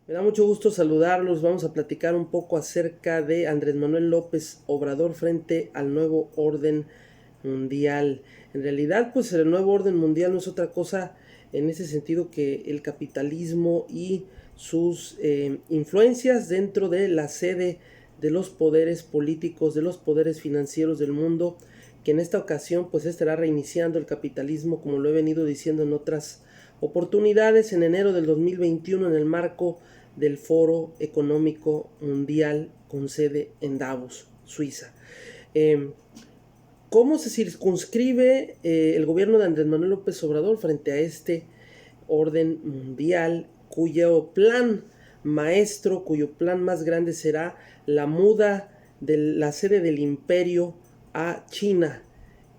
Me da mucho gusto saludarlos. Vamos a platicar un poco acerca de Andrés Manuel López Obrador frente al nuevo orden mundial. En realidad, pues el nuevo orden mundial no es otra cosa en ese sentido que el capitalismo y sus influencias dentro de la sede de los poderes políticos, de los poderes financieros del mundo, que en esta ocasión pues estará reiniciando el capitalismo, como lo he venido diciendo en otras oportunidades, en enero del 2021 en el marco del Foro Económico Mundial con sede en Davos, Suiza. ¿Cómo se circunscribe el gobierno de Andrés Manuel López Obrador frente a este orden mundial cuyo plan maestro, cuyo plan más grande será la muda de la sede del imperio a China?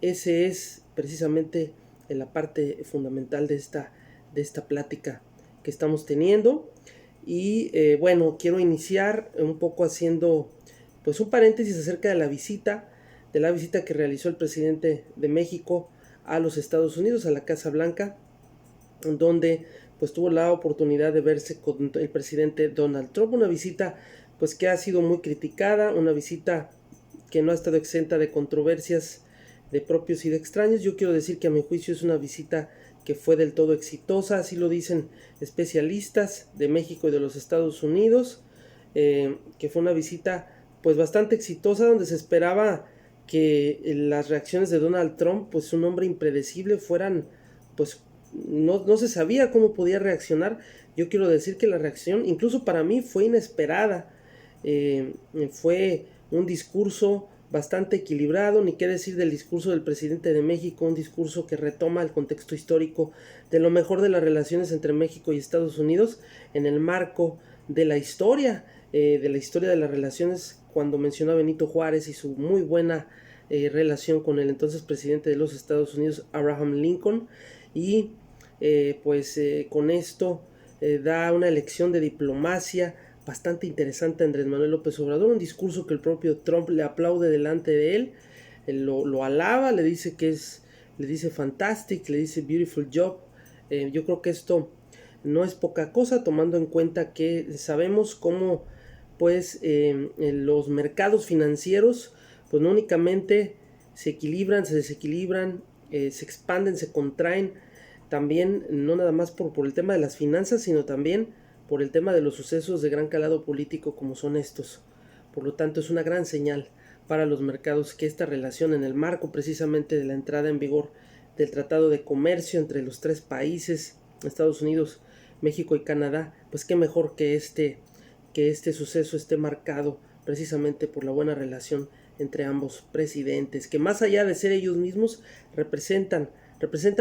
Ese es precisamente la parte fundamental de esta plática que estamos teniendo. Y bueno, quiero iniciar un poco haciendo pues un paréntesis acerca de la visita que realizó el presidente de México a los Estados Unidos, a la Casa Blanca, donde pues tuvo la oportunidad de verse con el presidente Donald Trump. Una visita pues que ha sido muy criticada, una visita que no ha estado exenta de controversias de propios y de extraños. Yo quiero decir que a mi juicio es una visita que fue del todo exitosa, así lo dicen especialistas de México y de los Estados Unidos, que fue una visita pues bastante exitosa, donde se esperaba que las reacciones de Donald Trump, pues un hombre impredecible, fueran pues no se sabía cómo podía reaccionar. Yo quiero decir que la reacción incluso para mí fue inesperada. Fue un discurso bastante equilibrado, ni qué decir del discurso del presidente de México, un discurso que retoma el contexto histórico de lo mejor de las relaciones entre México y Estados Unidos en el marco de la historia de las relaciones, cuando mencionó a Benito Juárez y su muy buena relación con el entonces presidente de los Estados Unidos, Abraham Lincoln. Y con esto da una lección de diplomacia bastante interesante a Andrés Manuel López Obrador, un discurso que el propio Trump le aplaude delante de él, lo alaba, le dice le dice fantastic, le dice beautiful job. Yo creo que esto no es poca cosa, tomando en cuenta que sabemos cómo pues los mercados financieros pues no únicamente se equilibran, se desequilibran, se expanden, se contraen, también no nada más por el tema de las finanzas, sino también por el tema de los sucesos de gran calado político como son estos. Por lo tanto, es una gran señal para los mercados que esta relación, en el marco precisamente de la entrada en vigor del Tratado de Comercio entre los tres países, Estados Unidos, México y Canadá, pues qué mejor que este suceso esté marcado precisamente por la buena relación entre ambos presidentes, que más allá de ser ellos mismos, representan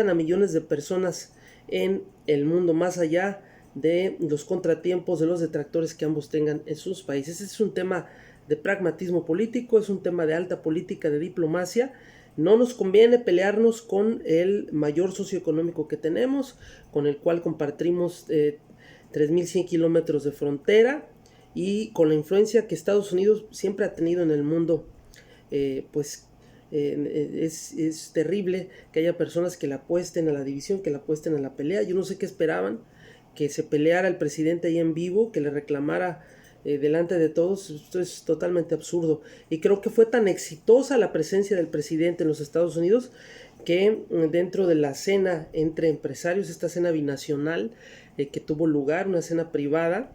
a millones de personas en el mundo, más allá de los contratiempos, de los detractores que ambos tengan en sus países. Es un tema de pragmatismo político, es un tema de alta política, de diplomacia. No nos conviene pelearnos con el mayor socio económico que tenemos, con el cual compartimos 3.100 kilómetros de frontera, y con la influencia que Estados Unidos siempre ha tenido en el mundo. Es terrible que haya personas que la apuesten a la división, que la apuesten a la pelea. Yo no sé qué esperaban, que se peleara el presidente ahí en vivo, que le reclamara delante de todos. Esto es totalmente absurdo, y creo que fue tan exitosa la presencia del presidente en los Estados Unidos que dentro de la cena entre empresarios, esta cena binacional que tuvo lugar, una cena privada,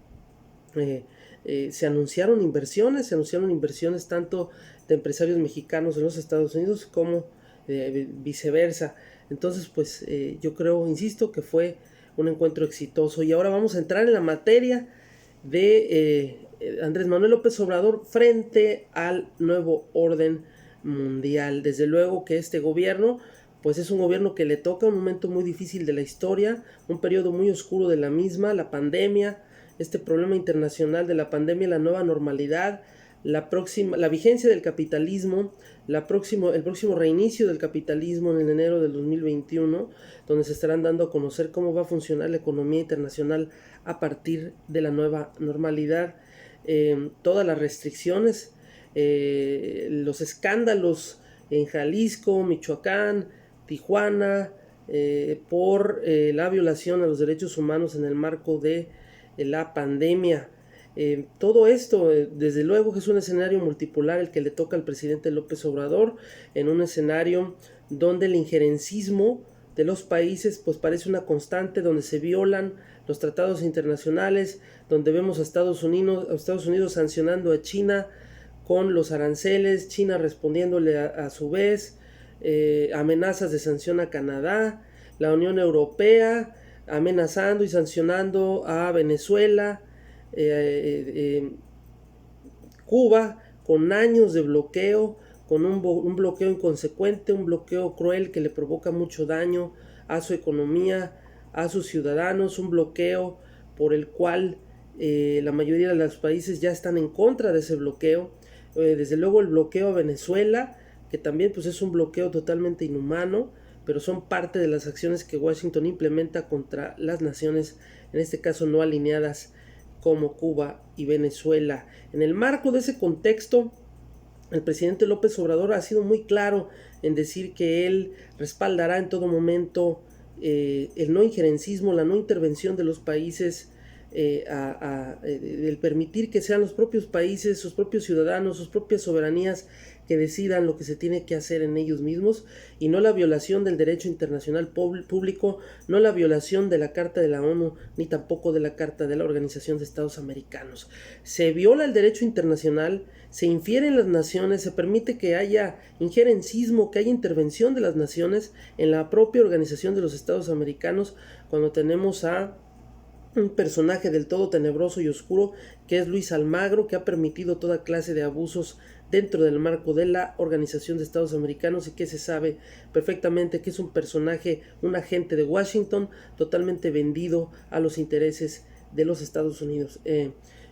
se anunciaron inversiones tanto de empresarios mexicanos en los Estados Unidos como viceversa. Entonces pues yo creo, insisto, que fue un encuentro exitoso. Y ahora vamos a entrar en la materia de Andrés Manuel López Obrador frente al nuevo orden mundial. Desde luego que este gobierno pues es un gobierno que le toca un momento muy difícil de la historia, un periodo muy oscuro de la misma, la pandemia, este problema internacional de la pandemia, la nueva normalidad, la vigencia del capitalismo, el próximo reinicio del capitalismo en enero del 2021, donde se estarán dando a conocer cómo va a funcionar la economía internacional a partir de la nueva normalidad, todas las restricciones, los escándalos en Jalisco, Michoacán, Tijuana, por la violación a los derechos humanos en el marco de la pandemia. Todo esto, desde luego que es un escenario multipolar el que le toca al presidente López Obrador, en un escenario donde el injerencismo de los países pues parece una constante, donde se violan los tratados internacionales, donde vemos a Estados Unidos sancionando a China con los aranceles, China respondiéndole a su vez, amenazas de sanción a Canadá, la Unión Europea amenazando y sancionando a Venezuela, Cuba con años de bloqueo, con un bloqueo inconsecuente, un bloqueo cruel que le provoca mucho daño a su economía, a sus ciudadanos, un bloqueo por el cual la mayoría de los países ya están en contra de ese bloqueo. Desde luego el bloqueo a Venezuela, que también pues es un bloqueo totalmente inhumano, pero son parte de las acciones que Washington implementa contra las naciones, en este caso no alineadas, como Cuba y Venezuela. En el marco de ese contexto, el presidente López Obrador ha sido muy claro en decir que él respaldará en todo momento el no injerencismo, la no intervención de los países, el permitir que sean los propios países, sus propios ciudadanos, sus propias soberanías que decidan lo que se tiene que hacer en ellos mismos, y no la violación del derecho internacional público, no la violación de la Carta de la ONU, ni tampoco de la Carta de la Organización de Estados Americanos. Se viola el derecho internacional, se infieren las naciones, se permite que haya injerencismo, que haya intervención de las naciones en la propia Organización de los Estados Americanos, cuando tenemos a un personaje del todo tenebroso y oscuro que es Luis Almagro, que ha permitido toda clase de abusos dentro del marco de la Organización de Estados Americanos, y que se sabe perfectamente que es un personaje, un agente de Washington, totalmente vendido a los intereses de los Estados Unidos.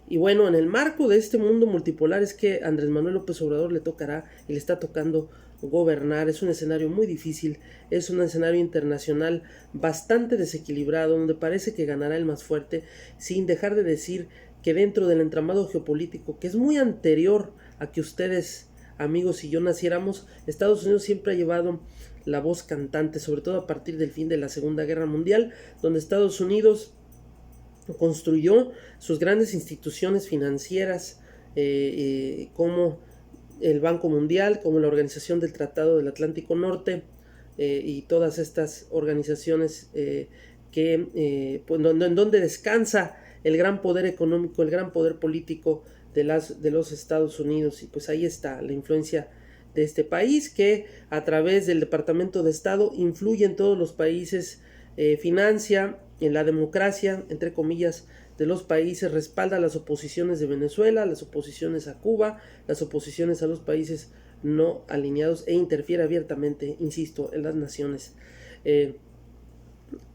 Y bueno, en el marco de este mundo multipolar es que a Andrés Manuel López Obrador le tocará y le está tocando gobernar. Es un escenario muy difícil, es un escenario internacional bastante desequilibrado, donde parece que ganará el más fuerte, sin dejar de decir que dentro del entramado geopolítico, que es muy anterior a que ustedes, amigos, y yo naciéramos, Estados Unidos siempre ha llevado la voz cantante, sobre todo a partir del fin de la Segunda Guerra Mundial, donde Estados Unidos construyó sus grandes instituciones financieras, como el Banco Mundial, como la Organización del Tratado del Atlántico Norte, y todas estas organizaciones pues, en donde descansa el gran poder económico, el gran poder político de los Estados Unidos. Y pues ahí está la influencia de este país, que a través del Departamento de Estado influye en todos los países, financia en la democracia, entre comillas, de los países, respalda las oposiciones de Venezuela, las oposiciones a Cuba, las oposiciones a los países no alineados, e interfiere abiertamente, insisto, en las naciones.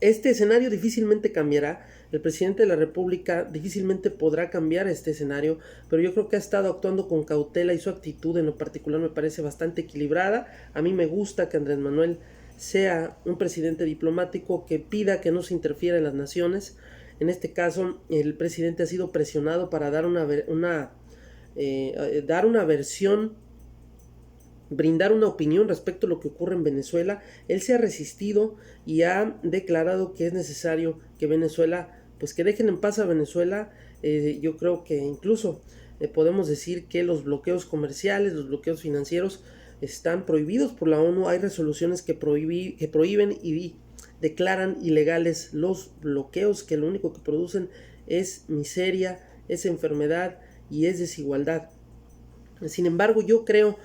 Este escenario difícilmente cambiará. El presidente de la República difícilmente podrá cambiar este escenario, pero yo creo que ha estado actuando con cautela, y su actitud en lo particular me parece bastante equilibrada. A mí me gusta que Andrés Manuel sea un presidente diplomático que pida que no se interfiera en las naciones. En este caso, el presidente ha sido presionado para dar una versión, brindar una opinión respecto a lo que ocurre en Venezuela. Él se ha resistido y ha declarado que es necesario que Venezuela, pues que dejen en paz a Venezuela. Yo creo que incluso podemos decir que los bloqueos comerciales, los bloqueos financieros están prohibidos por la ONU. Hay resoluciones que prohíben y declaran ilegales los bloqueos, que lo único que producen es miseria, es enfermedad y es desigualdad. Sin embargo, yo creo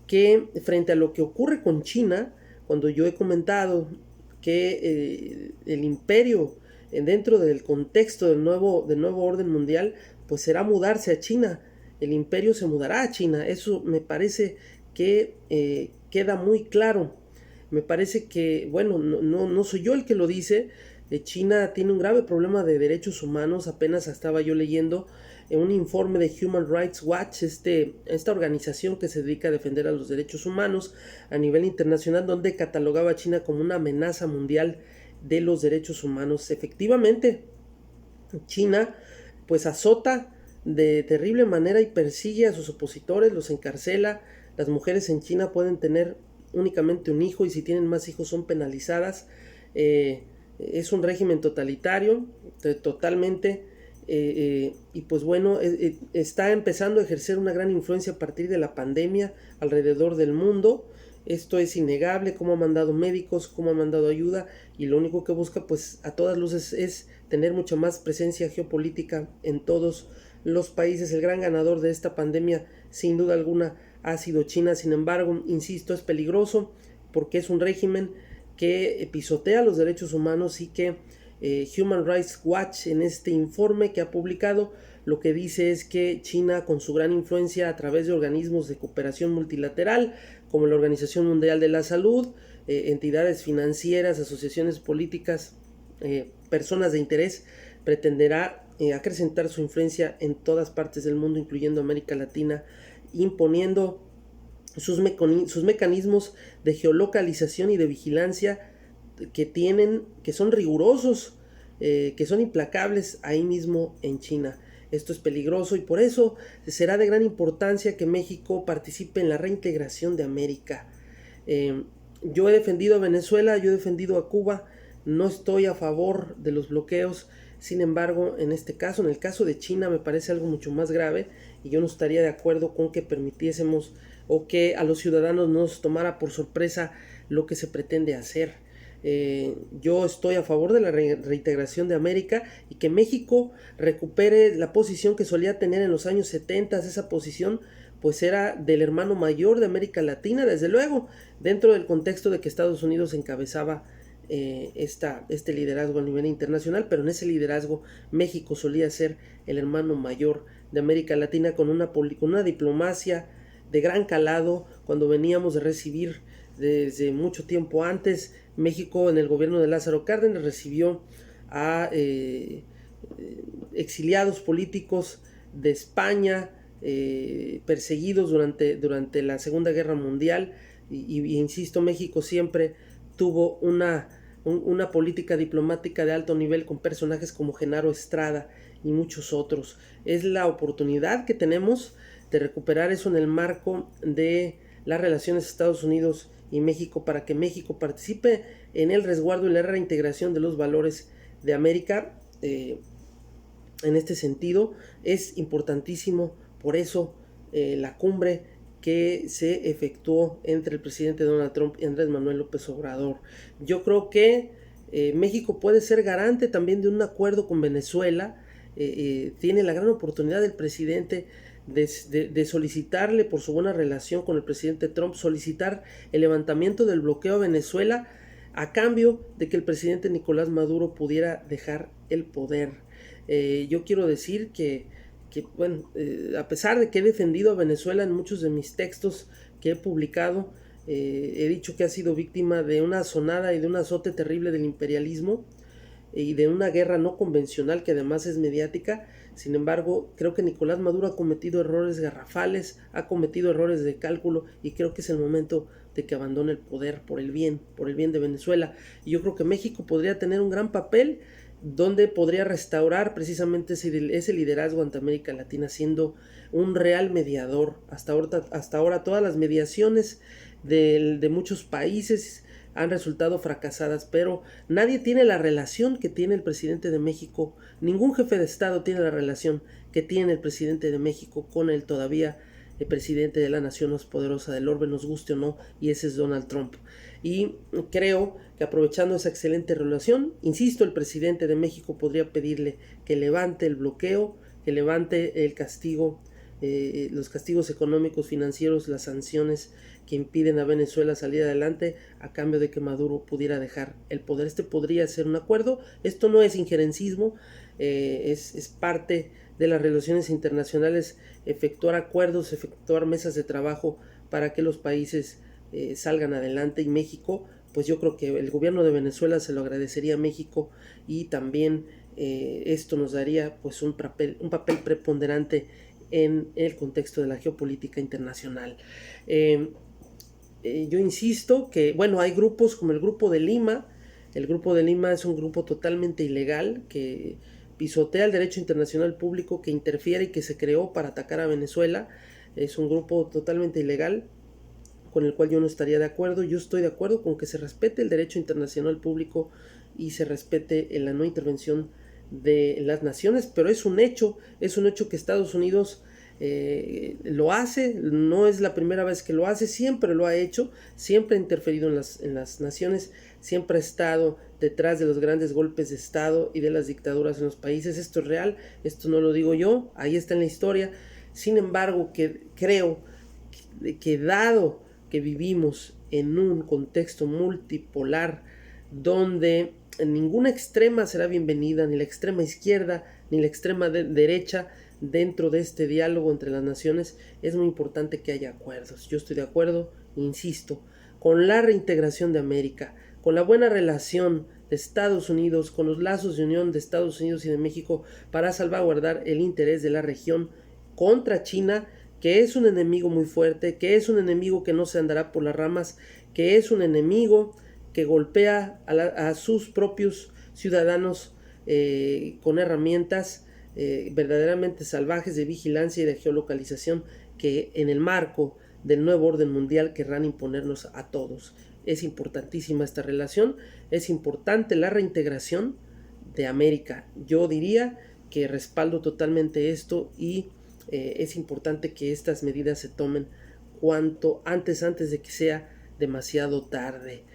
que frente a lo que ocurre con China, cuando yo he comentado que el imperio, dentro del contexto del nuevo orden mundial, pues será mudarse a China. El imperio se mudará a China. Eso me parece que queda muy claro. Me parece que, bueno, no soy yo el que lo dice. China tiene un grave problema de derechos humanos. Apenas estaba yo leyendo un informe de Human Rights Watch, esta organización que se dedica a defender a los derechos humanos a nivel internacional, donde catalogaba a China como una amenaza mundial de los derechos humanos. Efectivamente, China pues azota de terrible manera y persigue a sus opositores, los encarcela. Las mujeres en China pueden tener únicamente un hijo, y si tienen más hijos son penalizadas. Es un régimen totalitario, totalmente y pues bueno, está empezando a ejercer una gran influencia a partir de la pandemia alrededor del mundo. Esto es innegable, cómo ha mandado médicos, cómo ha mandado ayuda, y lo único que busca pues a todas luces es tener mucha más presencia geopolítica en todos los países. El gran ganador de esta pandemia sin duda alguna ha sido China. Sin embargo, insisto, es peligroso porque es un régimen que pisotea los derechos humanos y que Human Rights Watch, en este informe que ha publicado, lo que dice es que China, con su gran influencia a través de organismos de cooperación multilateral como la Organización Mundial de la Salud, entidades financieras, asociaciones políticas, personas de interés, pretenderá acrecentar su influencia en todas partes del mundo, incluyendo América Latina, imponiendo sus mecanismos de geolocalización y de vigilancia que son rigurosos, que son implacables ahí mismo en China. Esto es peligroso y por eso será de gran importancia que México participe en la reintegración de América. Yo he defendido a Venezuela, yo he defendido a Cuba, no estoy a favor de los bloqueos. Sin embargo, en este caso, en el caso de China, me parece algo mucho más grave y yo no estaría de acuerdo con que permitiésemos o que a los ciudadanos nos tomara por sorpresa lo que se pretende hacer. Yo estoy a favor de la reintegración de América y que México recupere la posición que solía tener en los años 70. Esa posición pues era del hermano mayor de América Latina, desde luego, dentro del contexto de que Estados Unidos encabezaba este liderazgo a nivel internacional, pero en ese liderazgo México solía ser el hermano mayor de América Latina con una diplomacia de gran calado. Cuando veníamos de recibir desde mucho tiempo antes, México en el gobierno de Lázaro Cárdenas recibió a exiliados políticos de España, perseguidos durante la Segunda Guerra Mundial, y insisto, México siempre tuvo una política diplomática de alto nivel con personajes como Genaro Estrada y muchos otros. Es la oportunidad que tenemos de recuperar eso en el marco de las relaciones Estados Unidos y México, para que México participe en el resguardo y la reintegración de los valores de América. En este sentido es importantísimo, por eso la cumbre que se efectuó entre el presidente Donald Trump y Andrés Manuel López Obrador. Yo creo que México puede ser garante también de un acuerdo con Venezuela. Tiene la gran oportunidad el presidente de solicitarle, por su buena relación con el presidente Trump, solicitar el levantamiento del bloqueo a Venezuela a cambio de que el presidente Nicolás Maduro pudiera dejar el poder. Yo quiero decir que bueno, a pesar de que he defendido a Venezuela en muchos de mis textos que he publicado, he dicho que ha sido víctima de una asonada y de un azote terrible del imperialismo y de una guerra no convencional que además es mediática. Sin embargo, creo que Nicolás Maduro ha cometido errores garrafales, ha cometido errores de cálculo, y creo que es el momento de que abandone el poder por el bien de Venezuela. Y yo creo que México podría tener un gran papel donde podría restaurar precisamente ese liderazgo ante América Latina, siendo un real mediador. Hasta ahora todas las mediaciones de muchos países han resultado fracasadas, pero nadie tiene la relación que tiene el presidente de México, ningún jefe de Estado tiene la relación que tiene el presidente de México con el todavía el presidente de la nación más poderosa del orbe, nos guste o no, y ese es Donald Trump. Y creo que aprovechando esa excelente relación, insisto, el presidente de México podría pedirle que levante el bloqueo, que levante el castigo, los castigos económicos, financieros, las sanciones que impiden a Venezuela salir adelante a cambio de que Maduro pudiera dejar el poder. Este podría ser un acuerdo. Esto no es injerencismo, es parte de las relaciones internacionales, efectuar acuerdos, efectuar mesas de trabajo para que los países salgan adelante. Y México, pues yo creo que el gobierno de Venezuela se lo agradecería a México, y también esto nos daría pues un papel preponderante en el contexto de la geopolítica internacional. Yo insisto que, bueno, hay grupos como el Grupo de Lima. El Grupo de Lima es un grupo totalmente ilegal que pisotea el derecho internacional público, que interfiere y que se creó para atacar a Venezuela. Es un grupo totalmente ilegal con el cual yo no estaría de acuerdo. Yo estoy de acuerdo con que se respete el derecho internacional público y se respete la no intervención de las naciones, pero es un hecho que Estados Unidos lo hace, no es la primera vez que lo hace, siempre lo ha hecho, siempre ha interferido en las naciones, siempre ha estado detrás de los grandes golpes de Estado y de las dictaduras en los países. Esto es real, esto no lo digo yo, ahí está en la historia. Sin embargo, creo que dado que vivimos en un contexto multipolar donde ninguna extrema será bienvenida, ni la extrema izquierda ni la extrema derecha, dentro de este diálogo entre las naciones, es muy importante que haya acuerdos. Yo estoy de acuerdo, insisto, con la reintegración de América, con la buena relación de Estados Unidos, con los lazos de unión de Estados Unidos y de México para salvaguardar el interés de la región contra China, que es un enemigo muy fuerte, que es un enemigo que no se andará por las ramas, que es un enemigo que golpea a sus propios ciudadanos con herramientas verdaderamente salvajes de vigilancia y de geolocalización que en el marco del nuevo orden mundial querrán imponernos a todos. Es importantísima esta relación, es importante la reintegración de América. Yo diría que respaldo totalmente esto y es importante que estas medidas se tomen cuanto antes de que sea demasiado tarde.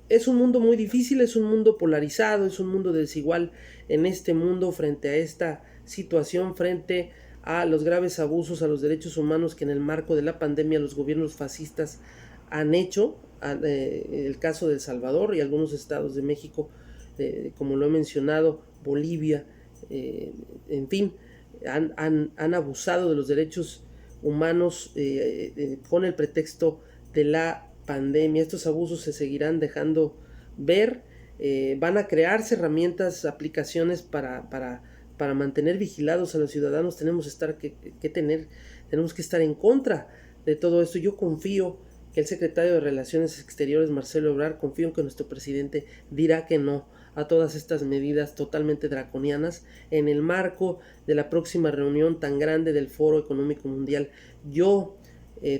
Es un mundo muy difícil, es un mundo polarizado, es un mundo desigual. En este mundo, frente a esta situación, frente a los graves abusos a los derechos humanos que en el marco de la pandemia los gobiernos fascistas han hecho, el caso de El Salvador y algunos estados de México, como lo he mencionado, Bolivia, en fin, han abusado de los derechos humanos con el pretexto de la pandemia. Estos abusos se seguirán dejando ver, van a crearse herramientas, aplicaciones para mantener vigilados a los ciudadanos. Tenemos que estar en contra de todo esto. Yo confío que el secretario de Relaciones Exteriores, Marcelo Ebrard, confío en que nuestro presidente dirá que no a todas estas medidas totalmente draconianas en el marco de la próxima reunión tan grande del Foro Económico Mundial. Yo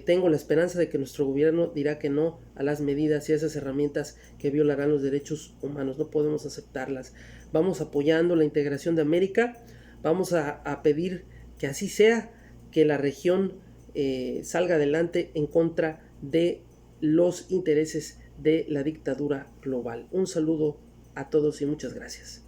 tengo la esperanza de que nuestro gobierno dirá que no a las medidas y a esas herramientas que violarán los derechos humanos. No podemos aceptarlas. Vamos apoyando la integración de América. Vamos a pedir que así sea, que la región salga adelante en contra de los intereses de la dictadura global. Un saludo a todos y muchas gracias.